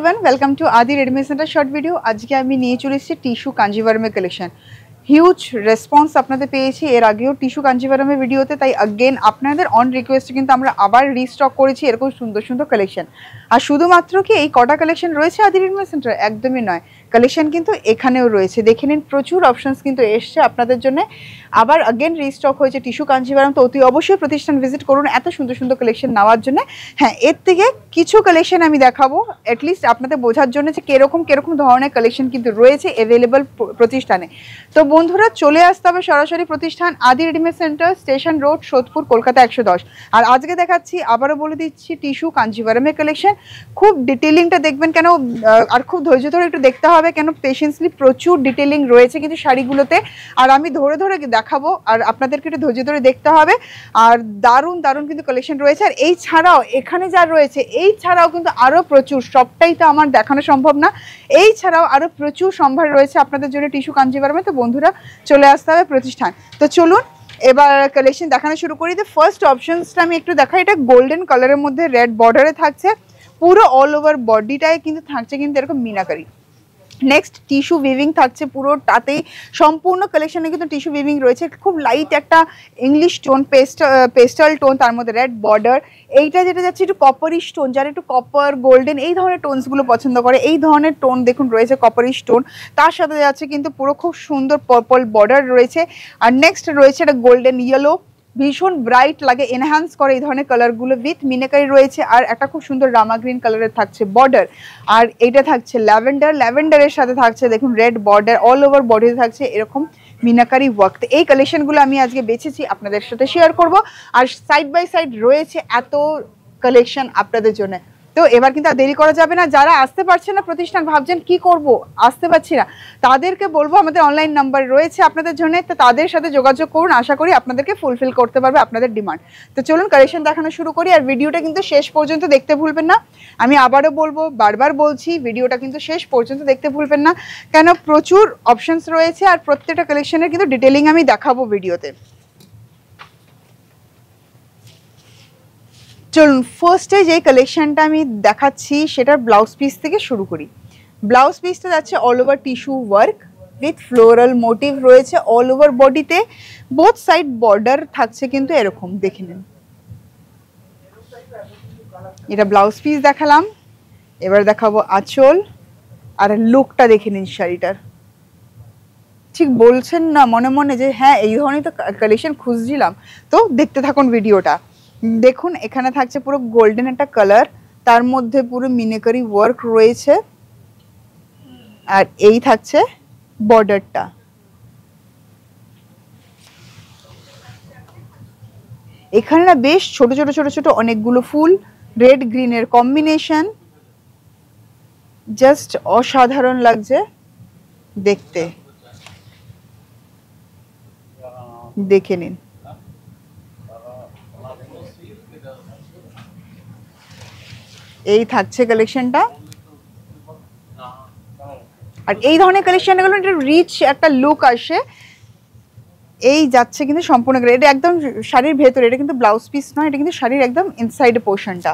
Everyone, welcome to आदि readymade centre short video. आज के আমি নিয়ে চলে এসেছি টিস্যু কাঞ্জিভারমের কালেকশন। হিউজ রেসপন্স আপনাদের পেয়েছি এর আগেও টিস্যু কাঞ্জিভারমের ভিডিওতে, তাই अगेन আপনাদের অন রিকোয়েস্টে কিন্তু আমরা আবার রিস্টক করেছি এরকম সুন্দর সুন্দর কালেকশন। আর শুধুমাত্র কি এই কটা কালেকশন রয়েছে আদি রেডীমেড সেন্টার, একদমই নয়, কালেকশন কিন্তু এখানেও রয়েছে। দেখে নিন, প্রচুর অপশনস কিন্তু এসছে আপনাদের জন্য। আবার अगेन রিস্টক হয়েছে টিস্যু কাঞ্জিভারম, তো অতি অবশ্যই প্রতিষ্ঠান ভিজিট করুন এত সুন্দর সুন্দর কালেকশন নেওয়ার জন্য। হ্যাঁ, এর থেকে কিছু কালেকশন আমি দেখাবো অ্যাটলিস্ট আপনাদের বোঝার জন্য যে কিরকম কিরকম ধরনের কালেকশন কিন্তু রয়েছে অ্যাভেলেবল প্রতিষ্ঠানে। তো বন্ধুরা, চলে আসতে হবে সরাসরি প্রতিষ্ঠান আদি readymade centre, station road, Sodepur, Kolkata 110। আর আজকে দেখাচ্ছি, আবারও বলে দিচ্ছি, টিস্যু কাঞ্জিভারমের কালেকশন। খুব ডিটেলিংটা দেখবেন কেন, আর খুব ধৈর্য ধরে একটু দেখতে হবে কেন, পেশেন্সলি প্রচুর ডিটেলিং রয়েছে কিন্তু শাড়িগুলোতে। আর আমি ধরে ধরে দেখাবো আর আপনাদেরকে একটু ধৈর্য ধরে দেখতে হবে। আর দারুণ দারুণ কিন্তু কালেকশন রয়েছে। আর এই ছাড়াও এখানে যা রয়েছে, এই ছাড়াও কিন্তু আরও প্রচুর, সবটাই তো আমার দেখানো সম্ভব না, এই ছাড়াও আরও প্রচুর সম্ভার রয়েছে আপনাদের জন্য টিস্যু কাঞ্জিভারমে। তো বন্ধুরা, চলে আসতে হবে প্রতিষ্ঠান। তো চলুন এবার কালেকশন দেখানো শুরু করি। তো ফার্স্ট অপশনসটা আমি একটু দেখাই। এটা গোল্ডেন কালারের মধ্যে রেড বর্ডারে থাকছে, পুরো অল ওভার বডিটায় কিন্তু থাকছে কিন্তু এরকম মিনাকারি। নেক্সট টিস্যু উইভিং থাকছে পুরোটাতেই, সম্পূর্ণ কালেকশনে কিন্তু টিস্যু উইভিং রয়েছে। খুব লাইট একটা ইংলিশ টোন, পেস্টাল টোন, তার মধ্যে রেড বর্ডার। এইটা যেটা যাচ্ছে একটু কপারিশ টোন, যারা একটু কপার গোল্ডেন এই ধরনের টোনসগুলো পছন্দ করে, এই ধরনের টোন দেখুন রয়েছে, কপারিশ টোন। তার সাথে যাচ্ছে কিন্তু পুরো খুব সুন্দর পার্পল বর্ডার রয়েছে। আর নেক্সট রয়েছে একটা গোল্ডেন ইয়েলো, ভীষণ ব্রাইট লাগে, এনহ্যান্স করে এই ধরনের কালারগুলো, উইথ মিনাকারি রয়েছে। আর একটা খুব সুন্দর রামা গ্রিন কালারের থাকছে বর্ডার। আর এটা থাকছে ল্যাভেন্ডার, ল্যাভেন্ডারের সাথে থাকছে দেখুন রেড বর্ডার, অল ওভার বডিতে থাকছে এরকম মিনাকারি ওয়ার্ক। এই কালেকশনগুলো আমি আজকে বেছেছি আপনাদের সাথে শেয়ার করব। আর সাইড বাই সাইড রয়েছে এত কালেকশন আপনাদের জন্য। তো এবার কিন্তু আর দেরি করা যাবে না। যারা আসতে পারছে না প্রতিষ্ঠান, ভাবছেন কি করব, আসতে পারছি না, তাদেরকে বলবো আমাদের অনলাইন নাম্বার রয়েছে আপনাদের জন্য, তো তাদের সাথে যোগাযোগ করুন। আশা করি আপনাদেরকে ফুলফিল করতে পারবে আপনাদের ডিমান্ড। তো চলুন কালেকশন দেখানো শুরু করি। আর ভিডিওটা কিন্তু শেষ পর্যন্ত দেখতে ভুলবেন না। আমি আবারও বলবো, বারবার বলছি, ভিডিওটা কিন্তু শেষ পর্যন্ত দেখতে ভুলবেন না, কেন প্রচুর অপশনস রয়েছে আর প্রত্যেকটা কালেকশনের কিন্তু ডিটেলিং আমি দেখাবো ভিডিওতে। চলুন ফার্স্টে যে কালেকশনটা আমি দেখাচ্ছি সেটার ব্লাউজ পিস থেকে শুরু করি। ব্লাউজ পিসটা যাচ্ছে all over tissue work with floral motif রয়েছে অল ওভার বডিতে, বোথ সাইড বর্ডার থাকছে কিন্তু এরকম, দেখে নিন। এটা ব্লাউজ পিস দেখালাম, এবার দেখাবো আঁচল। আর লুকটা দেখে নিন শাড়িটার। ঠিক বলছেন না মনে মনে যে হ্যাঁ এই ধরনের তো কালেকশন খুঁজছিলাম? তো দেখতে থাকুন ভিডিওটা। দেখুন এখানে থাকছে পুরো গোল্ডেন একটা কালার, তার মধ্যে পুরো মিনাকারি ওয়ার্ক রয়েছে। আর এই থাকছে বর্ডারটা। এখানে না বেশ ছোট ছোট ছোট ছোট অনেকগুলো ফুল, রেড গ্রিনের কম্বিনেশন, জাস্ট অসাধারণ লাগছে দেখতে, দেখে নিন। এই থাকছে কালেকশনটা। আর এই ধরনের কালেকশনগুলো একটা রিচ একটা লুক আসে। এই যাচ্ছে কিন্তু সম্পূর্ণ, এটা একদম শাড়ির ভেতরে, এটা কিন্তু ব্লাউজ পিস নয়, এটা কিন্তু শাড়ির একদম ইনসাইড পোর্শনটা।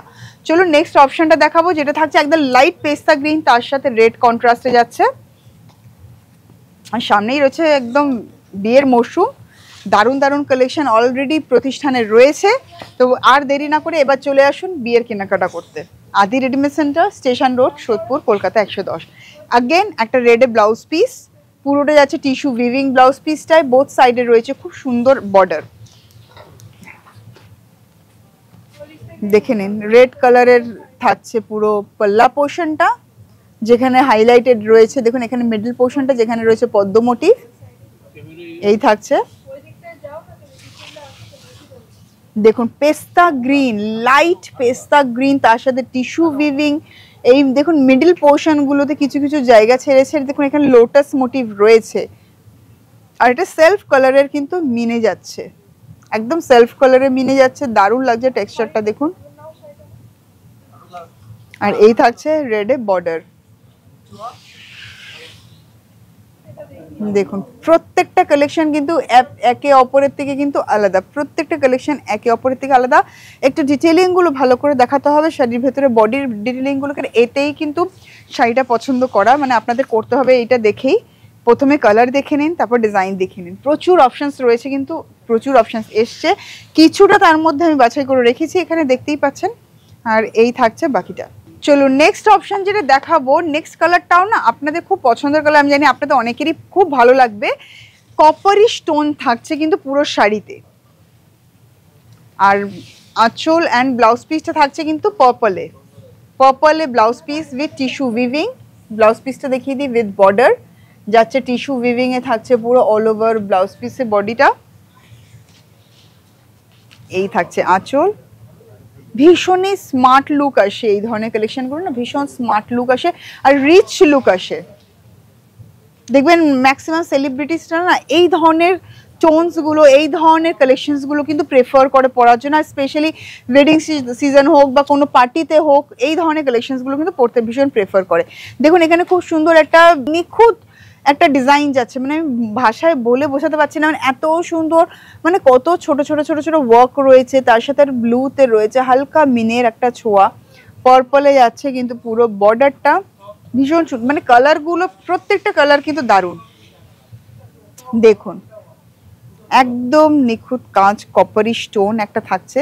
চলুন নেক্সট অপশনটা দেখাবো, যেটা থাকছে একদম লাইট পেস্তা গ্রিন, তার সাথে রেড কন্ট্রাস্টে যাচ্ছে। আর সামনেই রয়েছে একদম বিয়ের মরশুম, দারুণ দারুণ কালেকশন অলরেডি প্রতিষ্ঠানে রয়েছে। তো আর দেরি না করে এবার চলে আসুন বিয়ের কেনাকাটা করতে। আদি readymade centre, station road, Sodepur, Kolkata 110। Again একটা রেডে ব্লাউজ পিস, পুরোটা যাচ্ছে টিস্যু উইভিং ব্লাউজ পিসটায়, বোথ সাইডে রয়েছে খুব সুন্দর বর্ডার, দেখে নিন। রেড কালারের থাকছে পুরো পাল্লা পোর্শনটা, যেখানে হাইলাইটেড রয়েছে দেখুন, এখানে মিডল পোর্শনটা যেখানে রয়েছে পদ্ম মোটিভ, এই থাকছে দেখুন পেস্তা গ্রিন, লাইট পেস্তা গ্রিন, তার সাথে টিস্যু উইভিং। এই দেখুন মিডল পোর্শনগুলোতে কিছু কিছু জায়গা ছেড়েছে, দেখুন এখানে লোটাস মোটিভ রয়েছে। আর এটা সেলফ কালারের কিন্তু মিনে যাচ্ছে, একদম সেলফ কালারে মিনে যাচ্ছে, দারুণ লাগছে টেক্সচারটা দেখুন। আর এই থাকছে রেডে বর্ডার, দেখুন প্রত্যেকটা কালেকশন কিন্তু একে অপরের থেকে কিন্তু আলাদা, প্রত্যেকটা কালেকশন একে অপরের থেকে আলাদা। একটু ডিটেলিং গুলো ভালো করে দেখাতে হবে, শাড়ির ভেতরে বডির ডিটেলিং গুলোকে, এতেই কিন্তু শাড়িটা পছন্দ করা, মানে আপনাদের করতে হবে এইটা দেখেই। প্রথমে কালার দেখে নিন, তারপর ডিজাইন দেখে নিন। প্রচুর অপশনস রয়েছে, কিন্তু প্রচুর অপশনস এসছে, কিছুটা তার মধ্যে আমি বাছাই করে রেখেছি, এখানে দেখতেই পাচ্ছেন। আর এই থাকছে বাকিটা। চলুন নেক্সট অপশন যেটা দেখাবো, নেক্সট কালারটাও না আপনাদের খুব পছন্দের কালার, আমি জানি আপনাদের অনেকেরই খুব ভালো লাগবে। কপারি স্টোন থাকছে কিন্তু পুরো শাড়িতে, আর আঁচল অ্যান্ড ব্লাউজ পিসটা থাকছে কিন্তু পার্পলে, পার্পলে blouse piece with tissue weaving. Blouse পিসটা দেখিয়ে দিই, উইথ বর্ডার যাচ্ছে, টিস্যু উইভিং এ থাকছে পুরো অল ওভার ব্লাউজ পিসের বডিটা। এই থাকছে আঁচল। ভীষণই স্মার্ট লুক আসে এই ধরনের কালেকশনগুলো না, ভীষণ স্মার্ট লুক আসে আর রিচ লুক আসে। দেখবেন ম্যাক্সিমাম সেলিব্রিটিসরা না এই ধরনের টোনসগুলো, এই ধরনের কালেকশনসগুলো কিন্তু প্রেফার করে পরার জন্য, আর স্পেশালি ওয়েডিং সিজন হোক বা কোনো পার্টিতে হোক, এই ধরনের কালেকশনসগুলো কিন্তু পরতে ভীষণ প্রেফার করে। দেখুন এখানে খুব সুন্দর একটা নিখুঁত একটা ডিজাইন যাচ্ছে, মানে আমি ভাষায় বলে বোঝাতে পারছি না, মানে এত সুন্দর, মানে কত ছোট ছোট ছোট ছোট ওয়ার্ক রয়েছে, তার সাথে ব্লুতে রয়েছে হালকা মিনের একটা ছোঁয়া, পার্পলে যাচ্ছে কিন্তু পুরো বর্ডারটা ভীষণ সুন্দর, মানে কালারগুলো প্রত্যেকটা কালার কিন্তু দারুণ। দেখুন একদম নিখুঁত কাঁচ কপারি স্টোন একটা থাকছে।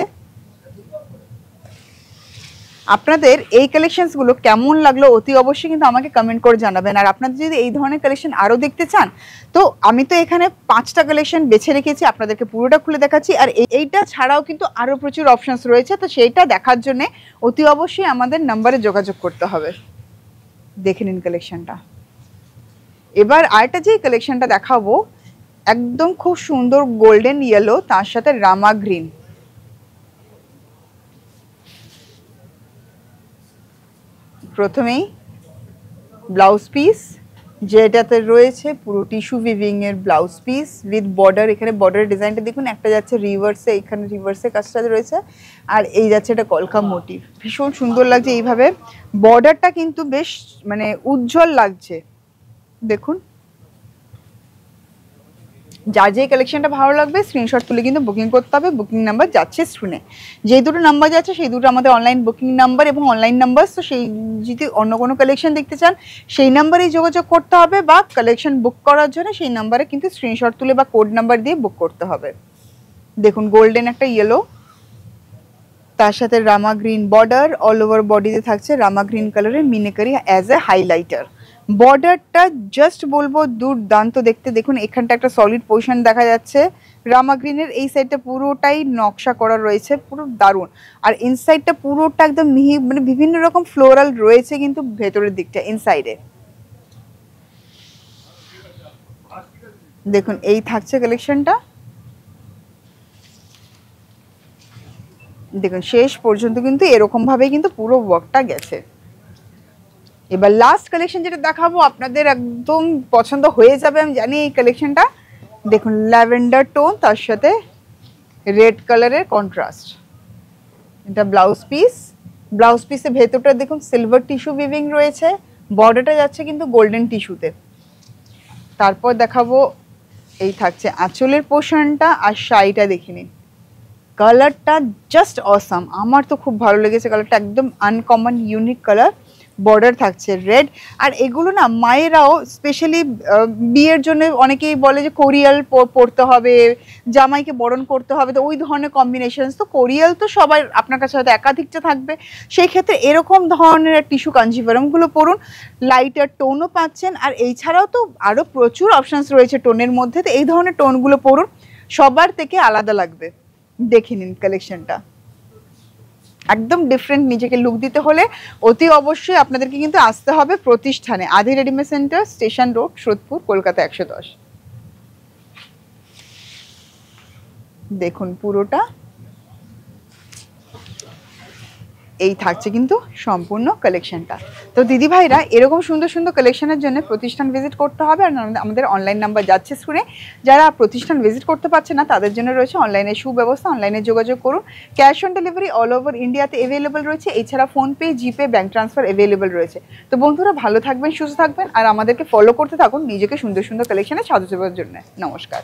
আপনাদের এই কালেকশনসগুলো কেমন লাগলো অতি অবশ্যই কিন্তু আমাকে কমেন্ট করে জানাবেন। আর আপনাদের যদি এই ধরনের কালেকশন আরও দেখতে চান, তো আমি তো এখানে 5টা কালেকশন বেছে রেখেছি, আপনাদেরকে পুরোটা খুলে দেখাচ্ছি। আর এইটা ছাড়াও কিন্তু আরও প্রচুর অপশনস রয়েছে, তো সেইটা দেখার জন্য অতি অবশ্যই আমাদের নাম্বারে যোগাযোগ করতে হবে। দেখে নিন কালেকশনটা। এবার আরেকটা যে কালেকশনটা দেখাবো, একদম খুব সুন্দর গোল্ডেন ইয়েলো, তার সাথে রামা গ্রিন। প্রথমেই ব্লাউজ পিস যেটাতে রয়েছে পুরো টিস্যু উইভিং এর ব্লাউজ পিস উইথ বর্ডার। এখানে বর্ডারের ডিজাইনটা দেখুন, একটা যাচ্ছে রিভার্সে, এখানে রিভার্সে কাজটা রয়েছে, আর এই যাচ্ছে এটা কলকা মোটিভ। ভীষণ সুন্দর লাগছে এইভাবে, বর্ডারটা কিন্তু বেশ মানে উজ্জ্বল লাগছে। দেখুন যার যে কালেকশনটা ভালো লাগবে স্ক্রিনশট তুলে কিন্তু বুকিং করতে হবে। বুকিং নাম্বার যাচ্ছে স্ক্রিনে, যেই দুটো নাম্বার যাচ্ছে সেই দুটো আমাদের অনলাইন বুকিং নাম্বার এবং অনলাইন নাম্বার। তো সেই যদি অন্য কোনো কালেকশন দেখতে চান সেই নাম্বারেই যোগাযোগ করতে হবে, বা কালেকশন বুক করার জন্য সেই নাম্বারে কিন্তু স্ক্রিনশট তুলে বা কোড নাম্বার দিয়ে বুক করতে হবে। দেখুন গোল্ডেন একটা ইয়েলো, তার সাথে রামা গ্রিন বর্ডার, অল ওভার বডিতে থাকছে রামা গ্রিন কালারের মিনেকারি অ্যাজ এ হাইলাইটার। বর্ডারটা জাস্ট বলবো দুর্দান্ত দেখতে। দেখুন এখানটা একটা সলিড পজিশন দেখা যাচ্ছে, রামা গ্রিনের এই সাইডটা পুরোটাই নকশা করা রয়েছে, পুরো দারুণ। আর ইনসাইডটা পুরোটা একদম মিহি, মানে বিভিন্ন রকম ফ্লোরাল রয়েছে কিন্তু ভেতরের দিকটা ইনসাইডে। দেখুন এই থাকছে কালেকশনটা। দেখুন শেষ পর্যন্ত কিন্তু এরকম ভাবে কিন্তু পুরো ওয়ার্কটা গেছে। এবার লাস্ট কালেকশন যেটা দেখাবো আপনাদের একদম পছন্দ হয়ে যাবে আমি জানি এই কালেকশনটা। দেখুন ল্যাভেন্ডার টোন, তার সাথে রেড কালারের কন্ট্রাস্ট। এটা ব্লাউজ পিস, ব্লাউজ পিসের ভেতরটা দেখুন সিলভার টিস্যু উইভিং রয়েছে, বর্ডারটা যাচ্ছে কিন্তু গোল্ডেন টিস্যুতে। তারপর দেখাবো এই থাকছে আঁচলের পোর্শনটা, আর শাড়িটা দেখে নিন। কালারটা জাস্ট অসাম, আমার তো খুব ভালো লেগেছে কালারটা, একদম আনকমন ইউনিক কালার। বর্ডার থাকছে রেড। আর এগুলো না মায়েরাও স্পেশালি বিয়ের জন্য অনেকেই বলে যে কোরিয়াল পরতে হবে, জামাইকে বরণ করতে হবে, তো ওই ধরনের কম্বিনেশন। তো কোরিয়াল তো সবাই আপনার কাছে হয়তো একাধিকটা থাকবে, সেই ক্ষেত্রে এরকম ধরনের টিস্যু কাঞ্জিভারমগুলো পরুন, লাইটার টোনও পাচ্ছেন। আর এই ছাড়াও তো আরও প্রচুর অপশানস রয়েছে টোনের মধ্যে, তো এই ধরনের টোনগুলো পরুন, সবার থেকে আলাদা লাগবে। দেখে নিন কালেকশনটা, একদম ডিফারেন্ট নিজেকে লুক দিতে হলে অতি অবশ্যই আপনাদেরকে কিন্তু আসতে হবে প্রতিষ্ঠানে, আদি readymade centre, station road, Sodepur, Kolkata 110। দেখুন পুরোটা এই থাকছে কিন্তু সম্পূর্ণ কালেকশনটা। তো দিদি ভাইরা এরকম সুন্দর সুন্দর কালেকশনের জন্য প্রতিষ্ঠান ভিজিট করতে হবে। আর আমাদের অনলাইন নাম্বার যাচ্ছে স্ক্রিনে, যারা প্রতিষ্ঠান ভিজিট করতে পারছে না তাদের জন্য রয়েছে অনলাইনে সুব্যবস্থা, অনলাইনে যোগাযোগ করুন। Cash on delivery all over ইন্ডিয়াতে অ্যাভেলেবল রয়েছে, এছাড়া ফোনপে, জিপে, ব্যাঙ্ক ট্রান্সফার অ্যাভেলেবল রয়েছে। তো বন্ধুরা ভালো থাকবেন, সুস্থ থাকবেন, আর আমাদেরকে ফলো করতে থাকুন নিজেকে সুন্দর সুন্দর কালেকশনে সাজাতে জন্য। নমস্কার।